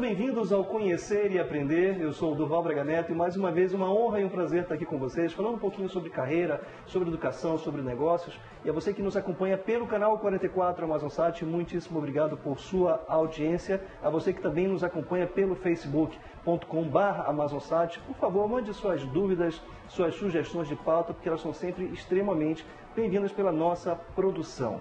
bem-vindos ao Conhecer e Aprender. Eu sou o Durval Braga Neto e mais uma vez uma honra e um prazer estar aqui com vocês, falando um pouquinho sobre carreira, sobre educação, sobre negócios. E a você que nos acompanha pelo canal 44 AmazonSat, muitíssimo obrigado por sua audiência. A você que também nos acompanha pelo facebook.com/AmazonSat, por favor, mande suas dúvidas, suas sugestões de pauta, porque elas são sempre extremamente bem-vindas pela nossa produção.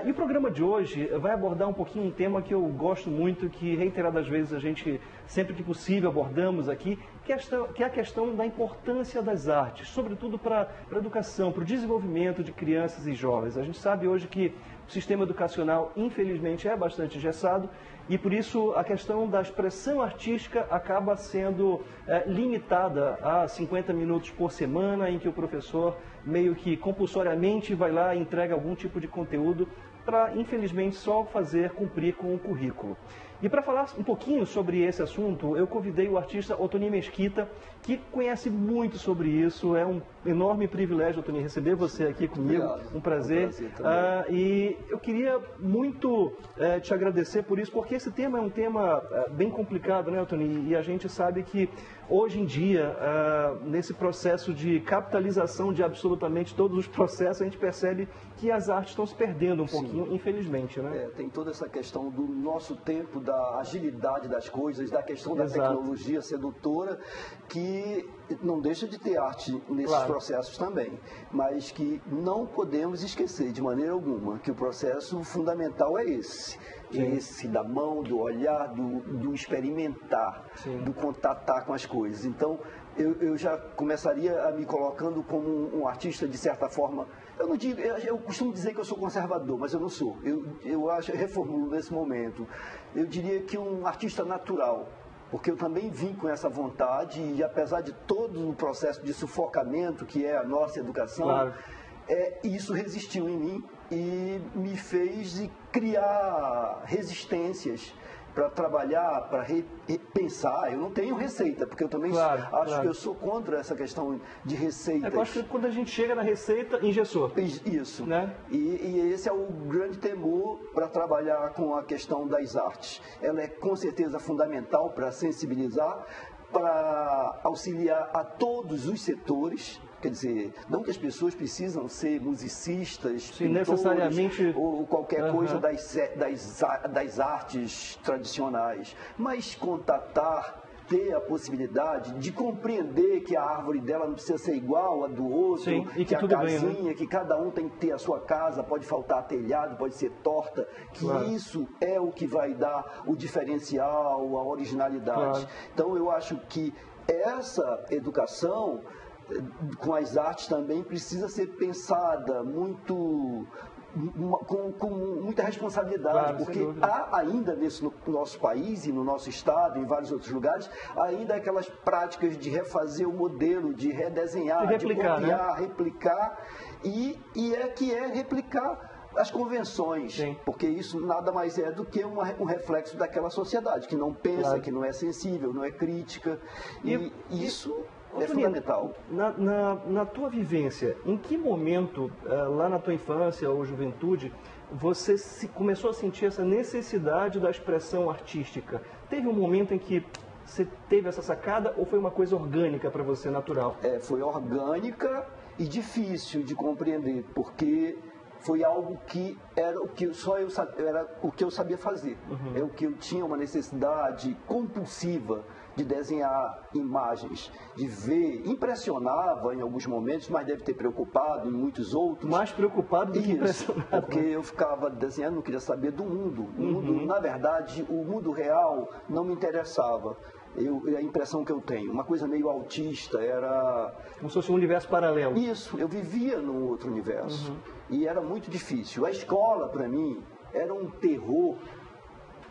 E o programa de hoje vai abordar um pouquinho um tema que eu gosto muito, que reiteradas vezes a gente, sempre que possível, abordamos aqui, que é a questão da importância das artes, sobretudo para a educação, para o desenvolvimento de crianças e jovens. A gente sabe hoje que o sistema educacional, infelizmente, é bastante engessado e, por isso, a questão da expressão artística acaba sendo limitada a 50 minutos por semana, em que o professor meio que compulsoriamente vai lá e entrega algum tipo de conteúdo para, infelizmente, só cumprir com o currículo. E para falar um pouquinho sobre esse assunto, eu convidei o artista Otoni Mesquita, que conhece muito sobre isso. É um enorme privilégio, Otoni, receber você aqui comigo. Obrigado. Um prazer. E eu queria muito te agradecer por isso, porque esse tema é um tema bem complicado, né, Otoni? E a gente sabe que hoje em dia, nesse processo de capitalização de absolutamente todos os processos, a gente percebe que as artes estão se perdendo um pouquinho, infelizmente, né? Tem toda essa questão do nosso tempo, da agilidade das coisas, da questão da tecnologia sedutora, que não deixa de ter arte nesses processos também, mas que não podemos esquecer de maneira alguma que o processo fundamental é esse. Esse da mão, do olhar, do experimentar, do contatar com as coisas. Então, eu já começaria a me colocando como um artista, de certa forma. Eu costumo dizer que eu sou conservador, mas eu não sou. Eu reformulo nesse momento. Eu diria que um artista natural, porque eu também vim com essa vontade e, apesar de todo o processo de sufocamento que é a nossa educação, isso resistiu em mim e me fez criar resistências para trabalhar, para repensar. Eu não tenho receita, porque eu também acho que eu sou contra essa questão de receitas. Eu acho que quando a gente chega na receita, engessou. Isso. Né? E esse é o grande temor para trabalhar com a questão das artes. Ela é com certeza fundamental para sensibilizar, para auxiliar a todos os setores. Quer dizer, não que as pessoas precisam ser musicistas, pintores, necessariamente, ou qualquer coisa das artes tradicionais, mas contatar, ter a possibilidade de compreender que a árvore dela não precisa ser igual a do outro, e que a casinha, bem, né? que cada um tem que ter a sua casa, pode faltar telhado, pode ser torta, que isso é o que vai dar o diferencial, a originalidade. Então eu acho que essa educação com as artes também precisa ser pensada com muita responsabilidade, porque há ainda no nosso país e no nosso estado, em vários outros lugares, ainda aquelas práticas de refazer o modelo, de redesenhar, de copiar, replicar, e replicar as convenções, porque isso nada mais é do que um reflexo daquela sociedade, que não pensa, que não é sensível, não é crítica, e isso é fundamental. Na tua vivência, em que momento, lá na tua infância ou juventude, você começou a sentir essa necessidade da expressão artística? Teve um momento em que você teve essa sacada ou foi uma coisa orgânica para você, natural? Foi orgânica e difícil de compreender, porque foi algo que era o que eu sabia fazer. É o que eu tinha uma necessidade compulsiva de desenhar imagens, de ver. Impressionava em alguns momentos, mas deve ter preocupado em muitos outros. Mais preocupado do que impressionado. Porque eu ficava desenhando, não queria saber do mundo. O mundo, na verdade, o mundo real não me interessava. A impressão que eu tenho, uma coisa meio autista, era... Como se fosse um universo paralelo. Isso, eu vivia num outro universo. E era muito difícil. A escola, para mim, era um terror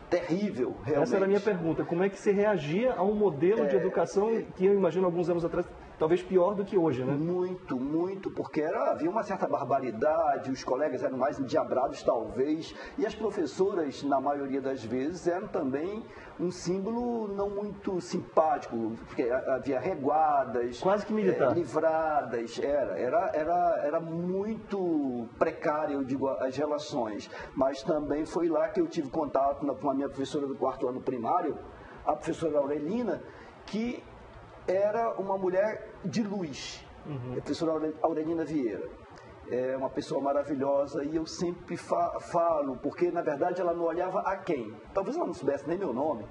terrível, realmente. Essa era a minha pergunta. Como é que você reagia a um modelo de educação que eu imagino alguns anos atrás, talvez pior do que hoje, né? Muito, muito, porque havia uma certa barbaridade, os colegas eram mais endiabrados, talvez, e as professoras, na maioria das vezes, eram também um símbolo não muito simpático, porque havia reguadas, quase que militar, livradas, era muito precário, eu digo, as relações, mas também foi lá que eu tive contato com a minha professora do 4º ano primário, a professora Aurelina, que era uma mulher de luz, a professora Aurelina Vieira. É uma pessoa maravilhosa e eu sempre falo, porque na verdade ela não olhava a quem. Talvez ela não soubesse nem meu nome,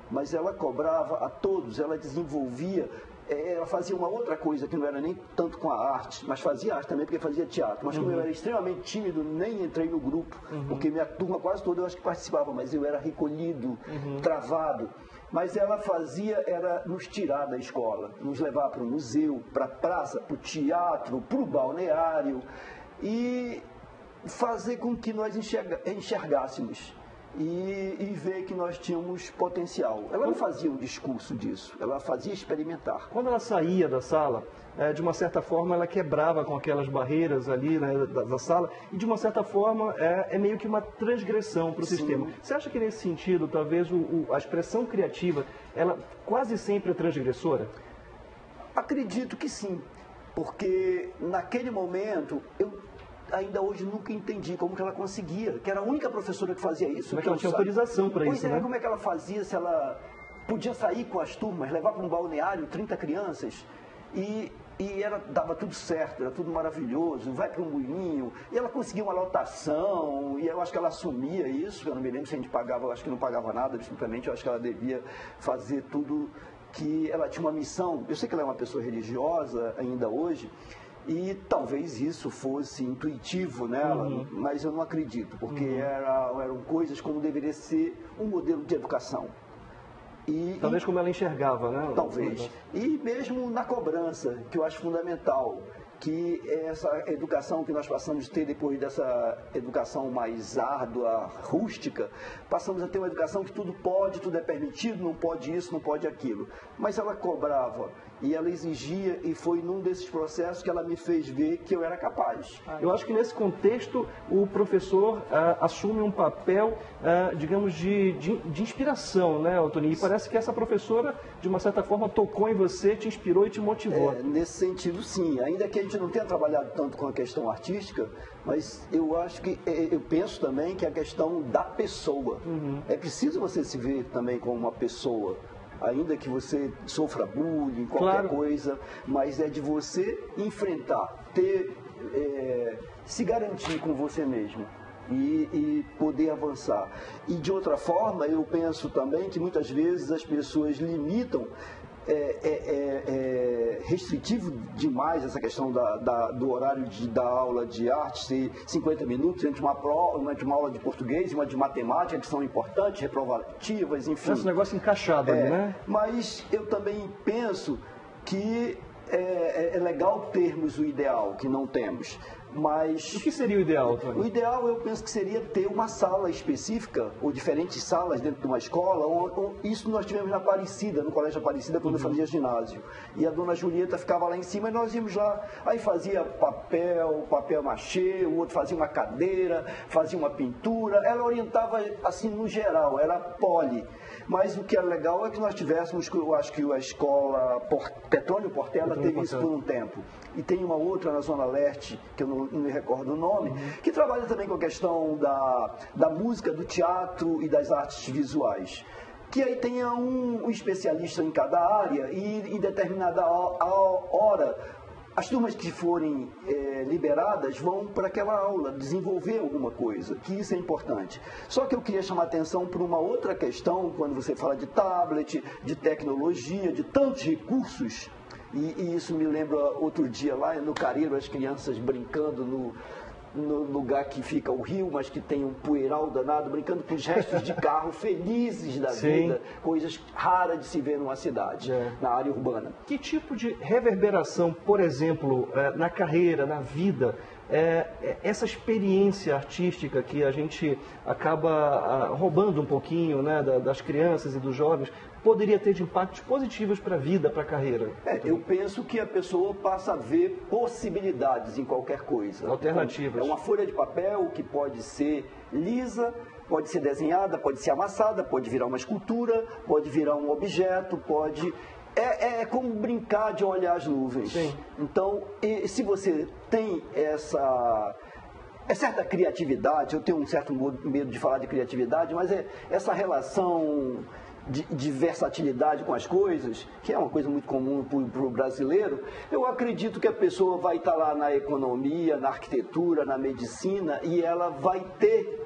mas ela cobrava a todos, ela desenvolvia, ela fazia uma outra coisa que não era nem tanto com a arte, mas fazia arte também porque fazia teatro. Mas como eu era extremamente tímido, nem entrei no grupo, porque minha turma quase toda eu acho que participava, mas eu era recolhido, travado. Mas ela fazia, era nos tirar da escola, nos levar para o museu, para a praça, para o teatro, para o balneário e fazer com que nós enxergássemos e ver que nós tínhamos potencial. Ela não fazia um discurso disso, ela fazia experimentar. Quando ela saía da sala, de uma certa forma ela quebrava com aquelas barreiras ali, né, da sala, e de uma certa forma é meio que uma transgressão para o sistema. Você acha que nesse sentido, talvez a expressão criativa, ela quase sempre é transgressora? Acredito que sim, porque naquele momento eu ainda hoje nunca entendi como que ela conseguia, que era a única professora que fazia isso. Como é que ela tinha autorização para isso, né? Como é que ela fazia, se ela podia sair com as turmas, levar para um balneário 30 crianças e dava tudo certo, era tudo maravilhoso, vai para um moinho, e ela conseguia uma lotação, e eu acho que ela assumia isso, eu não me lembro se a gente pagava, eu acho que não pagava nada, simplesmente eu acho que ela devia fazer tudo, que ela tinha uma missão. Eu sei que ela é uma pessoa religiosa ainda hoje, e talvez isso fosse intuitivo nela, mas eu não acredito, porque eram coisas como deveria ser um modelo de educação. Talvez como ela enxergava, né? Talvez. E mesmo na cobrança, que eu acho fundamental, que essa educação que nós passamos a ter depois dessa educação mais árdua, rústica, passamos a ter uma educação que tudo pode, tudo é permitido, não pode isso, não pode aquilo. Mas ela cobrava e ela exigia, e foi num desses processos que ela me fez ver que eu era capaz. Eu acho que nesse contexto o professor assume um papel, digamos, de inspiração, né, Otoni? E parece que essa professora, de uma certa forma, tocou em você, te inspirou e te motivou. Nesse sentido, sim. Ainda que a gente não tenha trabalhado tanto com a questão artística, mas eu acho que, eu penso também que a questão da pessoa. É preciso você se ver também como uma pessoa. Ainda que você sofra bullying, qualquer coisa, mas é de você enfrentar, se garantir com você mesmo e poder avançar. E de outra forma, eu penso também que muitas vezes as pessoas limitam, restritivo demais essa questão do horário da aula de arte, ser 50 minutos entre uma aula de português e uma de matemática, que são importantes, reprovativas, enfim. Esse negócio encaixado ali, né? Mas eu também penso que é legal termos o ideal, que não temos. Mas o que seria o ideal, Tony? O ideal, eu penso que seria ter uma sala específica, ou diferentes salas dentro de uma escola. Isso nós tivemos na Aparecida, no Colégio Aparecida, quando eu fazia ginásio. E a dona Julieta ficava lá em cima e nós íamos lá. Aí fazia papel machê, o outro fazia uma cadeira, fazia uma pintura. Ela orientava assim no geral, era poli. Mas o que é legal é que nós tivéssemos, eu acho que a escola Petrônio Portela teve isso por um tempo. E tem uma outra na Zona Leste, que eu não me recordo o nome, que trabalha também com a questão da música, do teatro e das artes visuais. Que aí tenha um especialista em cada área e em determinada hora, as turmas que forem liberadas vão para aquela aula desenvolver alguma coisa, que isso é importante. Só que eu queria chamar a atenção para uma outra questão, quando você fala de tablet, de tecnologia, de tantos recursos. E isso me lembra outro dia lá no Careiro, as crianças brincando no lugar que fica o rio, mas que tem um poeiral danado, brincando com os restos de carro, felizes da vida, coisas raras de se ver numa cidade, na área urbana. Que tipo de reverberação, por exemplo, na carreira, na vida, essa experiência artística que a gente acaba roubando um pouquinho, né, das crianças e dos jovens, poderia ter de impactos positivos para a vida, para a carreira? Eu penso que a pessoa passa a ver possibilidades em qualquer coisa. Alternativas. É uma folha de papel que pode ser lisa, pode ser desenhada, pode ser amassada, pode virar uma escultura, pode virar um objeto, pode... É como brincar de olhar as nuvens. Sim. Então, se você tem essa certa criatividade, eu tenho um certo medo de falar de criatividade, mas essa relação de versatilidade com as coisas, que é uma coisa muito comum para o brasileiro, eu acredito que a pessoa vai estar lá na economia, na arquitetura, na medicina, e ela vai ter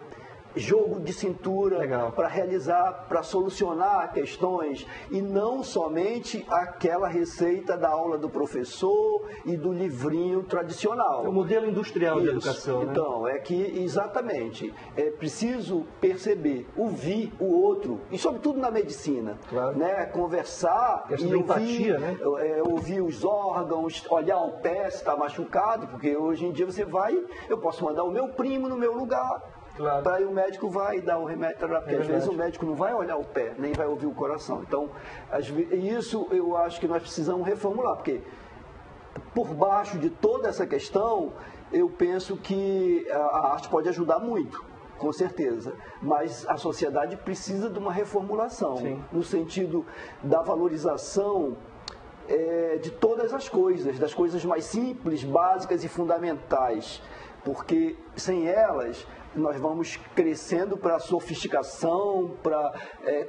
jogo de cintura para realizar, para solucionar questões, e não somente aquela receita da aula do professor e do livrinho tradicional. É o modelo industrial de educação, né? Então, é que, exatamente, é preciso perceber, ouvir o outro, e sobretudo na medicina, né? Conversar e ouvir, empatia, né? Ouvir os órgãos, olhar o pé se está machucado, porque hoje em dia você eu posso mandar o meu primo no meu lugar, para aí o médico vai dar o remédio terapêutico. Às vezes o médico não vai olhar o pé, nem vai ouvir o coração. Então, isso eu acho que nós precisamos reformular, porque por baixo de toda essa questão, eu penso que a arte pode ajudar muito, com certeza, mas a sociedade precisa de uma reformulação, no sentido da valorização de todas as coisas, das coisas mais simples, básicas e fundamentais, porque sem elas nós vamos crescendo para a sofisticação,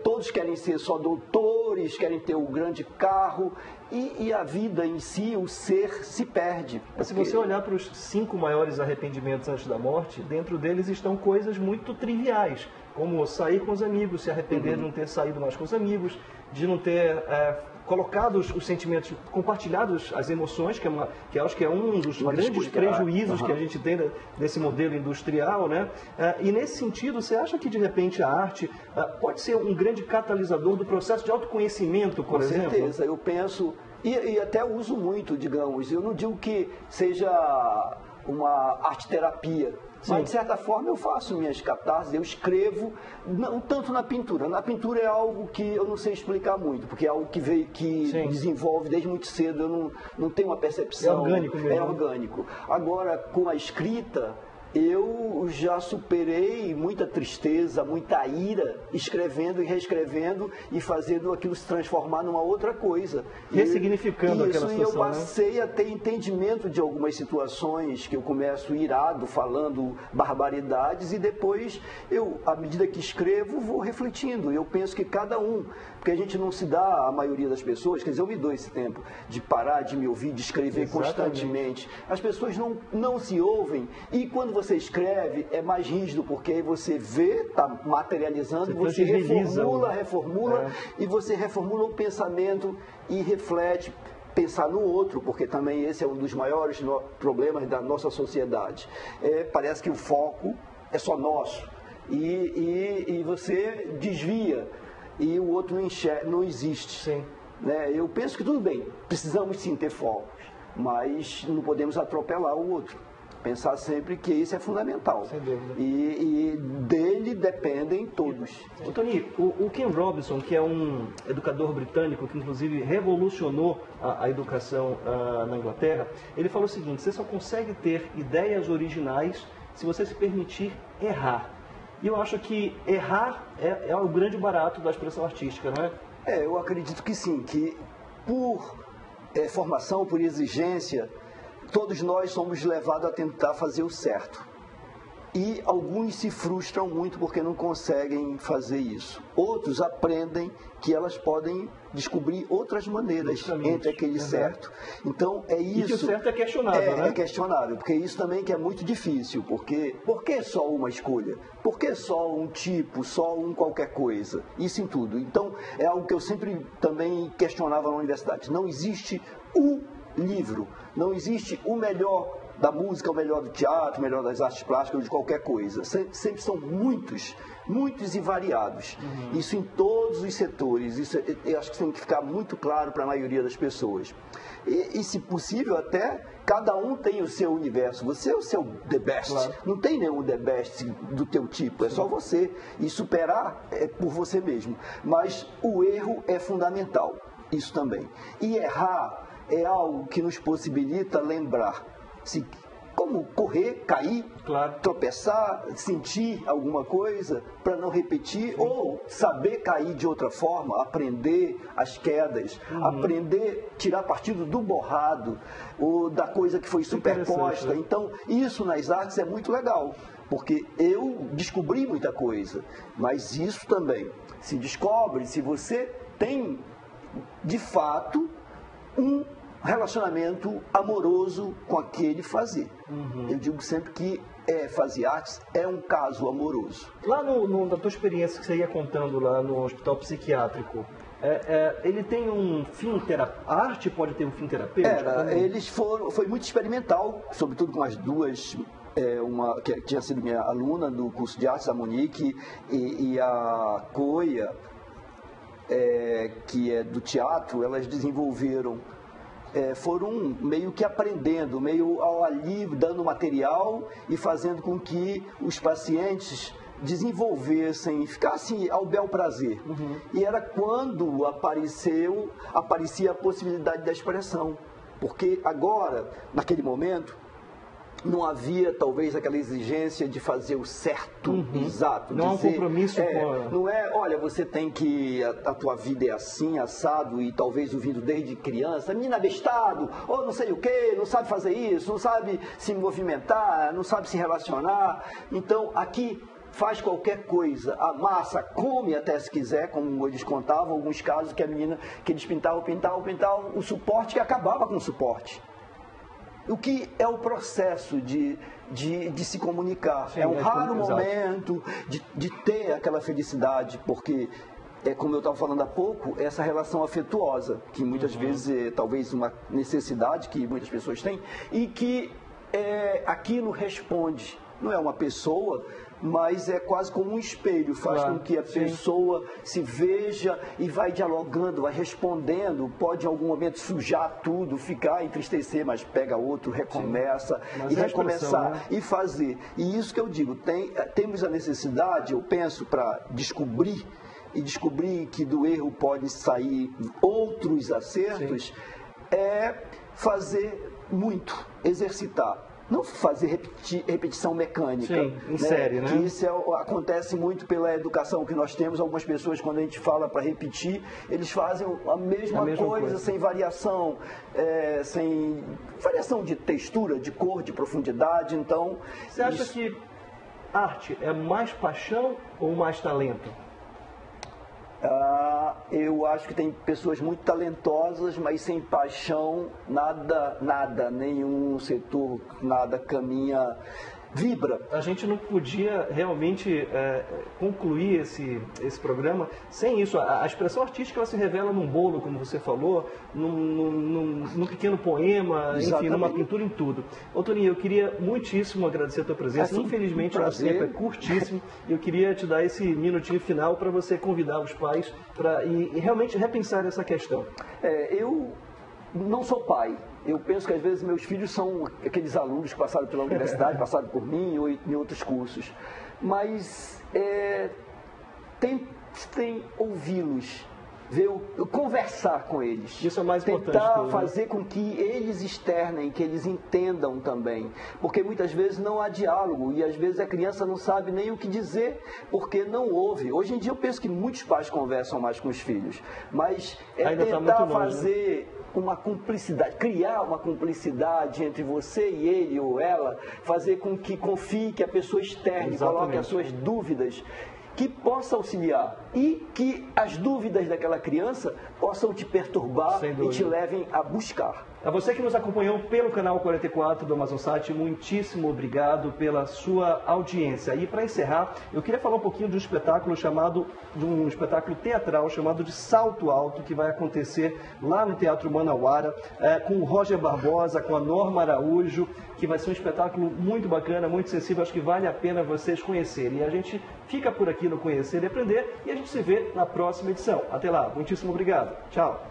todos querem ser só doutores, querem ter o grande carro, e a vida em si, o ser, se perde. Porque... Se você olhar para os 5 maiores arrependimentos antes da morte, dentro deles estão coisas muito triviais, como sair com os amigos, se arrepender de não ter saído mais com os amigos, de não ter colocado os sentimentos, compartilhado as emoções, que acho que é um dos grandes prejuízos que a gente tem desse modelo industrial, né? E nesse sentido, você acha que de repente a arte pode ser um grande catalisador do processo de autoconhecimento, por exemplo? Com certeza, eu penso, e até uso muito, digamos, eu não digo que seja uma arte-terapia, mas de certa forma eu faço minhas catarses, eu escrevo, não tanto na pintura. Na pintura é algo que eu não sei explicar muito, porque é algo que desenvolve desde muito cedo, eu não tenho uma percepção. É orgânico mesmo. É orgânico. Agora, com a escrita, eu já superei muita tristeza, muita ira, escrevendo e reescrevendo e fazendo aquilo se transformar numa outra coisa. Ressignificando aquela situação. E eu passei a ter entendimento de algumas situações que eu começo irado, falando barbaridades, e depois à medida que escrevo, vou refletindo. Eu penso que cada um, porque a gente não se dá, a maioria das pessoas, quer dizer, eu me dou esse tempo de parar de me ouvir, de escrever constantemente. As pessoas não se ouvem, e quando você escreve é mais rígido, porque aí você vê, está materializando, você reformula e você reformula o pensamento e reflete, pensar no outro, porque também esse é um dos maiores problemas da nossa sociedade. Parece que o foco é só nosso e você desvia e o outro não existe. Sim. Né? Eu penso que tudo bem, precisamos sim ter focos, mas não podemos atropelar o outro. Pensar sempre que isso é fundamental. Sem dúvida. E dele dependem todos. Tony, o Ken Robinson, que é um educador britânico que inclusive revolucionou a educação na Inglaterra, ele falou o seguinte: você só consegue ter ideias originais se você se permitir errar. E eu acho que errar é o grande barato da expressão artística, não é? Eu acredito que sim, que por formação, por exigência, todos nós somos levados a tentar fazer o certo. E alguns se frustram muito porque não conseguem fazer isso. Outros aprendem que elas podem descobrir outras maneiras entre aquele certo. Então, é isso. E que o certo é questionável, né? É questionável, porque isso também que é muito difícil. Porque por que só uma escolha? Por que só um tipo, só qualquer coisa? Isso em tudo. Então, é algo que eu sempre também questionava na universidade. Não existe o livro, não existe o melhor da música, o melhor do teatro, o melhor das artes plásticas, ou de qualquer coisa. Sempre são muitos e variados. Isso em todos os setores. Isso eu acho que tem que ficar muito claro para a maioria das pessoas. E, se possível, até cada um tem o seu universo. Você é o seu the best. Claro. Não tem nenhum the best do teu tipo. É só você. E superar é por você mesmo. Mas o erro é fundamental. Isso também. E errar é algo que nos possibilita lembrar. Como correr, cair, tropeçar, sentir alguma coisa para não repetir, ou saber cair de outra forma, aprender as quedas, aprender, tirar partido do borrado, ou da coisa que foi superposta. Então, isso nas artes é muito legal. porque eu descobri muita coisa, mas isso também se descobre se você tem, de fato, um relacionamento amoroso com aquele fazer. Eu digo sempre que fazer artes é um caso amoroso. Lá na tua experiência que você ia contando lá no hospital psiquiátrico, ele tem um fim terapêutico? A arte pode ter um fim terapêutico? Foi muito experimental, sobretudo com as duas, uma que tinha sido minha aluna no curso de artes, a Monique, e a Coia, que é do teatro. Elas desenvolveram, foram meio que aprendendo, meio ali dando material e fazendo com que os pacientes desenvolvessem, ficassem ao bel prazer. E era quando aparecia a possibilidade da expressão. Porque agora, naquele momento, não havia talvez aquela exigência de fazer o certo, exato. Não há um compromisso com Não é, olha, você tem que, a tua vida é assim, assado, e talvez ouvindo desde criança, menino abestado, ou não sei o quê, não sabe fazer isso, não sabe se movimentar, não sabe se relacionar. Então, aqui faz qualquer coisa, amassa, come até se quiser, como eles contavam, alguns casos que a menina, que eles pintavam o suporte que acabava com o suporte. O que é o processo de se comunicar. Sim, é um raro momento de ter aquela felicidade, porque, como eu estava falando há pouco, essa relação afetuosa, que muitas vezes é talvez uma necessidade que muitas pessoas têm, e que aquilo responde. Não é uma pessoa, mas é quase como um espelho, faz com que a pessoa se veja e vai dialogando, vai respondendo, pode em algum momento sujar tudo, ficar, entristecer, mas pega outro, recomeça, e recomeçar, e fazer. E isso que eu digo, temos a necessidade, eu penso, para descobrir que do erro pode sair outros acertos, fazer muito, exercitar. Não fazer repetição mecânica. Sim, em série, né? Que isso acontece muito pela educação que nós temos. Algumas pessoas, quando a gente fala para repetir, eles fazem a mesma coisa, sem variação, sem variação de textura, de cor, de profundidade. Então, você acha que arte é mais paixão ou mais talento? Eu acho que tem pessoas muito talentosas, mas sem paixão, nada, nenhum setor, nada caminha, vibra. A gente não podia realmente concluir esse programa sem isso. A expressão artística ela se revela num bolo, como você falou, num pequeno poema, enfim, numa pintura, em tudo. Ô Toninho, eu queria muitíssimo agradecer a tua presença. Infelizmente, o nosso tempo é curtíssimo. E eu queria te dar esse minutinho final para você convidar os pais e realmente repensar essa questão. Eu não sou pai. Eu penso que às vezes meus filhos são aqueles alunos que passaram pela universidade, passaram por mim ou em outros cursos. Mas tem ouvi-los, conversar com eles. Isso é mais importante. Tentar fazer com que eles externem, que eles entendam também. Porque muitas vezes não há diálogo e às vezes a criança não sabe nem o que dizer porque não ouve. Hoje em dia eu penso que muitos pais conversam mais com os filhos. Mas tentar fazer uma cumplicidade, criar uma cumplicidade entre você e ele ou ela, fazer com que confie, que a pessoa externe, coloque as suas dúvidas, que possa auxiliar e que as dúvidas daquela criança possam te perturbar e te levem a buscar. A você que nos acompanhou pelo canal 44 do Amazonsat, muitíssimo obrigado pela sua audiência. E para encerrar, eu queria falar um pouquinho de um espetáculo teatral chamado de Salto Alto, que vai acontecer lá no Teatro Manauara, com o Roger Barbosa, com a Norma Araújo, que vai ser um espetáculo muito bacana, muito sensível, acho que vale a pena vocês conhecerem. E a gente fica por aqui no Conhecer e Aprender e a gente se vê na próxima edição. Até lá, muitíssimo obrigado. Tchau.